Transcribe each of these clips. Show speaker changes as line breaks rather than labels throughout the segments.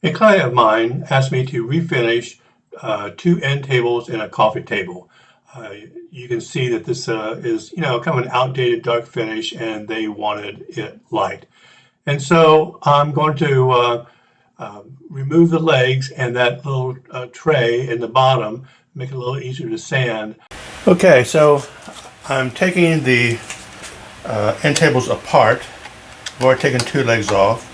A client of mine asked me to refinish two end tables and a coffee table. Uh, you can see that this is, kind of an outdated dark finish, and they wanted it light. And so I'm going to remove the legs and that little tray in the bottom, make it a little easier to sand. Okay, so I'm taking the end tables apart. I've already taken two legs off.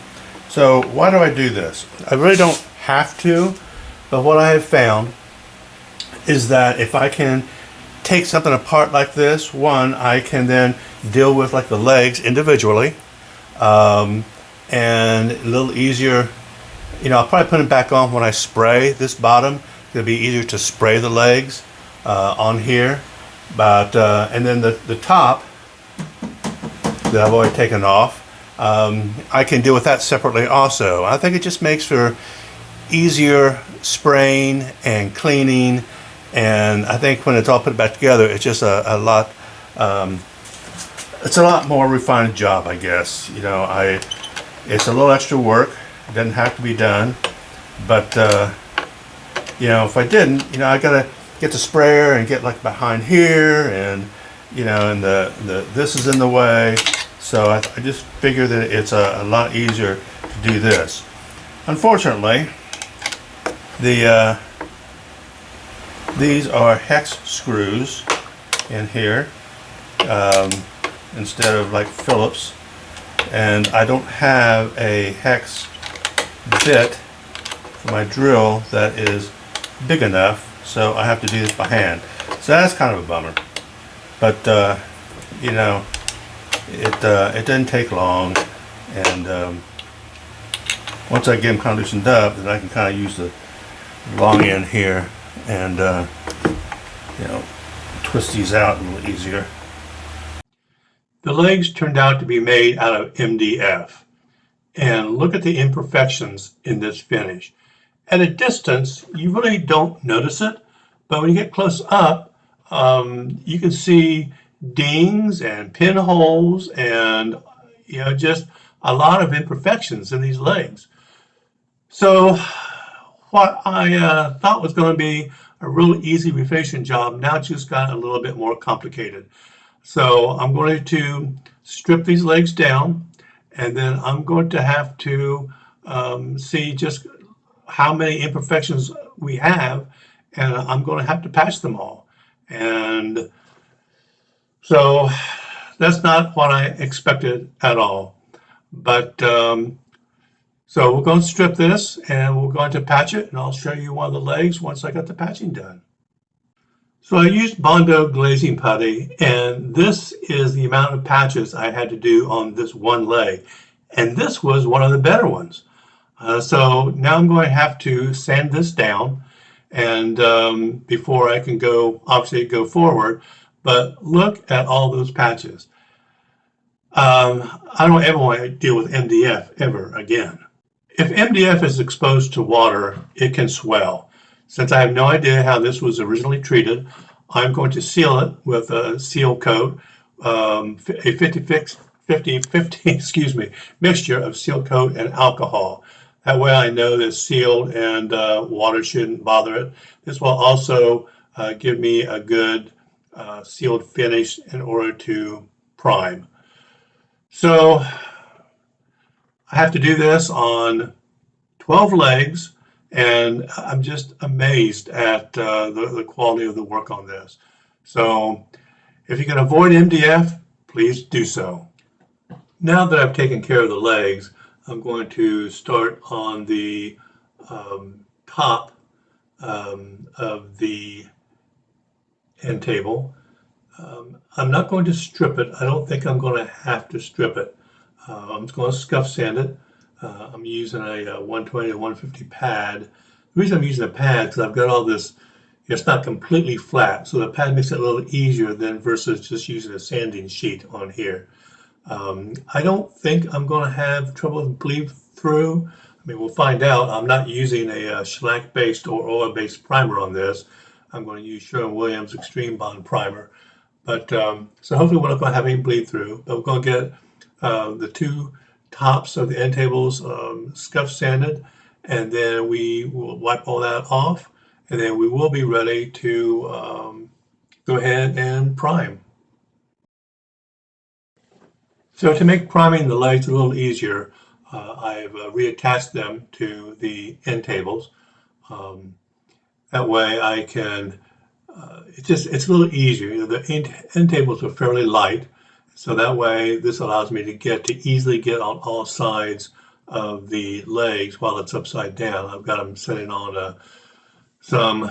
So why do I do this? I really don't have to, but what I have found is that if I can take something apart like this, one, I can then deal with like the legs individually, and a little easier. I'll probably put them back on when I spray this bottom. It'll be easier to spray the legs on here, but and then the top that I've already taken off, I can deal with that separately also. I think it just makes for easier spraying and cleaning, and I think when it's all put back together, it's just a lot. It's a lot more refined job, I guess. It's a little extra work. It doesn't have to be done, but if I didn't, I gotta get the sprayer and get like behind here, and and this is in the way. So I just figure that it's a lot easier to do this. Unfortunately, these are hex screws in here instead of like Phillips, and I don't have a hex bit for my drill that is big enough, so I have to do this by hand. So that's kind of a bummer, but it doesn't take long, and once I get them kind of loosened up, then I can kind of use the long end here and twist these out a little easier. The legs turned out to be made out of MDF, and look at the imperfections in this finish. At a distance, you really don't notice it, but when you get close up, you can see dings and pinholes and just a lot of imperfections in these legs. So what I thought was going to be a real easy refinishing job now just got a little bit more complicated. So I'm going to strip these legs down, and then I'm going to have to see just how many imperfections we have, and I'm going to have to patch them all. And so that's not what I expected at all. But so we're going to strip this, and we're going to patch it, and I'll show you one of the legs once I got the patching done. So I used Bondo glazing putty, and this is the amount of patches I had to do on this one leg. And this was one of the better ones. So now I'm going to have to sand this down, and before I can obviously go forward. But look at all those patches. I don't ever want to deal with MDF ever again. If MDF is exposed to water, it can swell. Since I have no idea how this was originally treated, I'm going to seal it with a Sealcoat, a 50-50 mixture of Sealcoat and alcohol. That way I know that it's sealed and water shouldn't bother it. This will also give me a good sealed finish in order to prime. So I have to do this on 12 legs, and I'm just amazed at the quality of the work on this. So if you can avoid MDF, please do so. Now that I've taken care of the legs, I'm going to start on the top of the end table. I'm not going to strip it. I don't think I'm going to have to strip it. I'm just going to scuff sand it. I'm using a 120 to 150 pad. The reason I'm using a pad is because I've got all this, it's not completely flat, so the pad makes it a little easier than versus just using a sanding sheet on here. I don't think I'm going to have trouble with bleed through. I mean, we'll find out. I'm not using a shellac-based or oil-based primer on this. I'm going to use Sherwin-Williams Extreme Bond Primer. But so hopefully we're not going to have any bleed through. But we're going to get the two tops of the end tables scuff sanded, and then we will wipe all that off, and then we will be ready to go ahead and prime. So to make priming the legs a little easier, I've reattached them to the end tables. That way I can, it's a little easier. You know, the end tables are fairly light, so that way this allows me to easily get on all sides of the legs while it's upside down. I've got them sitting on some,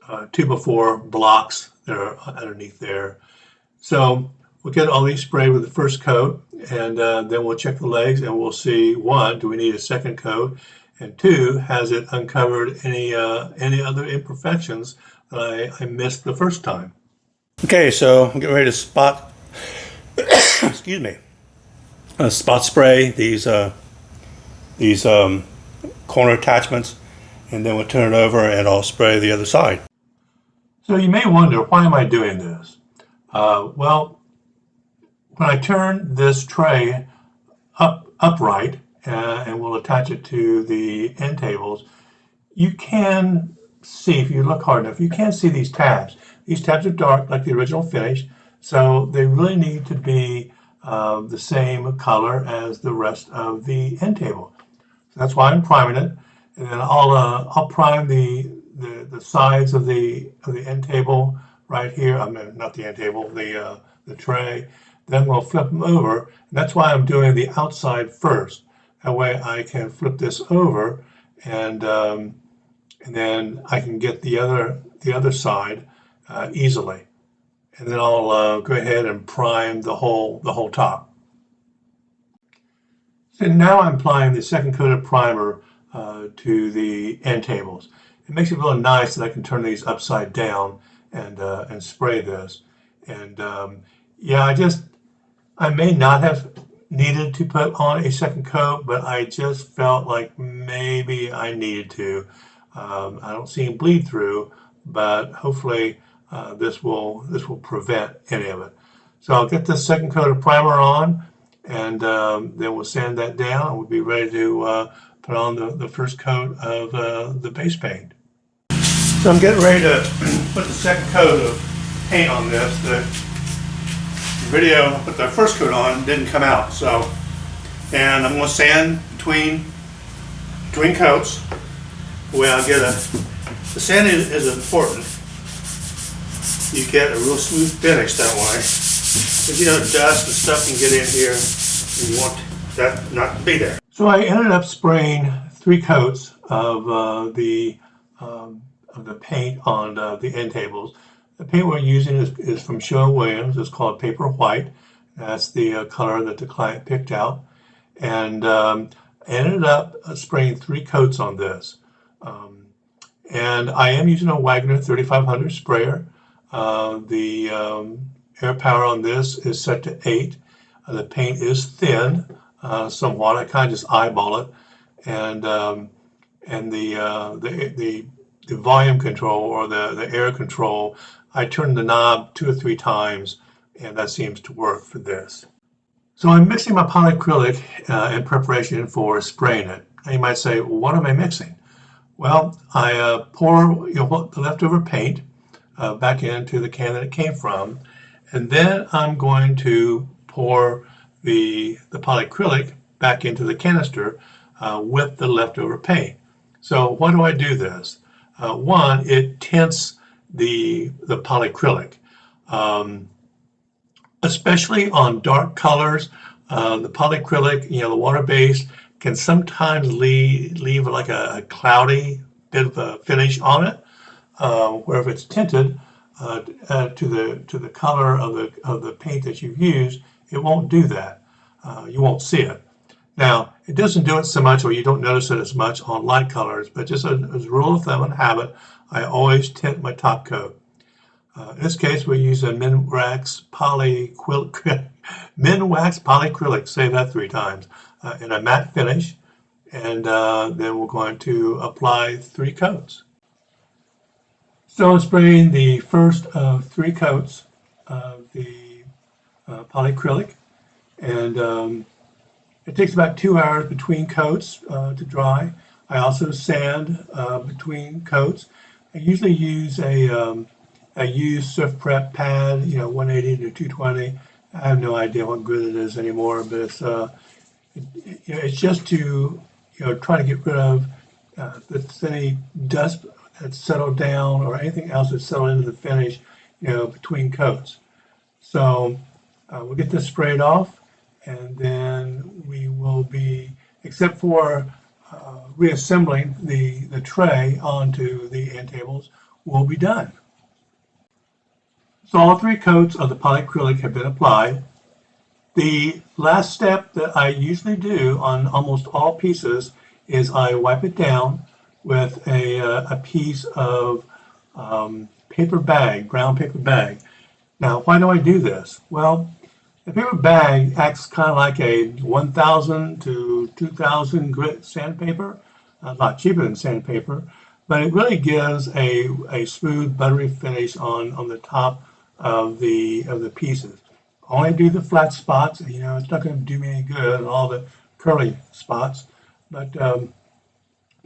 2x4 blocks that are underneath there. So we'll get all these sprayed with the first coat, and then we'll check the legs and we'll see, one, do we need a second coat? And two, has it uncovered any other imperfections that I missed the first time? Okay, so I'm getting ready to spot, excuse me, spot spray these corner attachments, and then we'll turn it over and I'll spray the other side. So you may wonder, why am I doing this? Well, when I turn this tray upright and we'll attach it to the end tables, you can see, if you look hard enough, you can see these tabs. These tabs are dark like the original finish, so they really need to be the same color as the rest of the end table. So that's why I'm priming it, and then I'll prime the sides of the end table right here. I mean, not the end table, the tray. Then we'll flip them over, and that's why I'm doing the outside first. That way I can flip this over, and then I can get the other side easily. And then I'll go ahead and prime the whole top. So now I'm applying the second coat of primer to the end tables. It makes it really nice that I can turn these upside down and spray this. And yeah, I may not have needed to put on a second coat, but I just felt like maybe I needed to. I don't see him bleed through, but hopefully this will prevent any of it. So I'll get the second coat of primer on, and then we'll sand that down, and we'll be ready to put on the first coat of the base paint. So I'm getting ready to put the second coat of paint on this. The video I put the first coat on didn't come out, so, and I'm going to sand between coats. The way I'll get the sanding is important. You get a real smooth finish that way. Because dust and stuff can get in here, and you want that not to be there. So I ended up spraying 3 coats of the paint on the end tables. The paint we're using is from Sherwin-Williams. It's called Paperwhite. That's the color that the client picked out. And I ended up spraying 3 coats on this. And I am using a Wagner 3500 sprayer. The air power on this is set to 8. The paint is thin somewhat. I kind of just eyeball it. And the volume control, or the air control, I turn the knob 2 or 3 times, and that seems to work for this. So I'm mixing my polycrylic in preparation for spraying it. Now you might say, well, what am I mixing? Well, I pour the leftover paint back into the can that it came from, and then I'm going to pour the polycrylic back into the canister with the leftover paint. So why do I do this? One, it tints the polycrylic, especially on dark colors. The polycrylic, the water-based, can sometimes leave like a cloudy bit of a finish on it, where if it's tinted to the color of the paint that you've used, it won't do that. You won't see it. Now, it doesn't do it so much, or you don't notice it as much on light colors, but just as a rule of thumb and habit, I always tint my top coat. In this case, we use a Minwax polycrylic, say that 3 times, in a matte finish, and then we're going to apply 3 coats. So I'm spraying the first of 3 coats of the polycrylic, and It takes about 2 hours between coats to dry. I also sand between coats. I usually use a used Surfprep pad, 180 to 220. I have no idea what grit it is anymore, but it's just to try to get rid of if any dust that's settled down or anything else that's settled into the finish, between coats. So we'll get this sprayed off, and then we will be, except for reassembling the tray onto the end tables, we'll be done. So all 3 coats of the polycrylic have been applied. The last step that I usually do on almost all pieces is I wipe it down with a piece of paper bag, brown paper bag. Now, why do I do this? Well, the paper bag acts kind of like a 1,000 to 2,000 grit sandpaper. A lot cheaper than sandpaper, but it really gives a smooth, buttery finish on the top of the pieces. Only do the flat spots. It's not going to do me any good on all the curly spots. But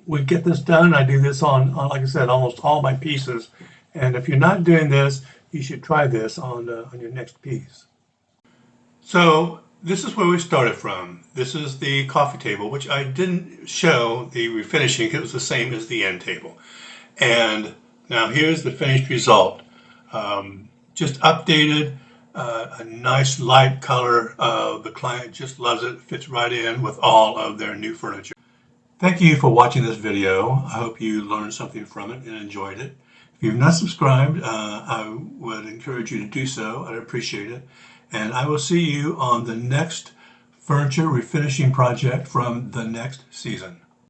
we get this done. I do this on, like I said, almost all my pieces. And if you're not doing this, you should try this on your next piece. So this is where we started from. This is the coffee table, which I didn't show the refinishing. It was the same as the end table. And now here's the finished result. Just updated, a nice light color. The client just loves it. Fits right in with all of their new furniture. Thank you for watching this video. I hope you learned something from it and enjoyed it. If you've not subscribed, I would encourage you to do so. I'd appreciate it. And I will see you on the next furniture refinishing project from the next season.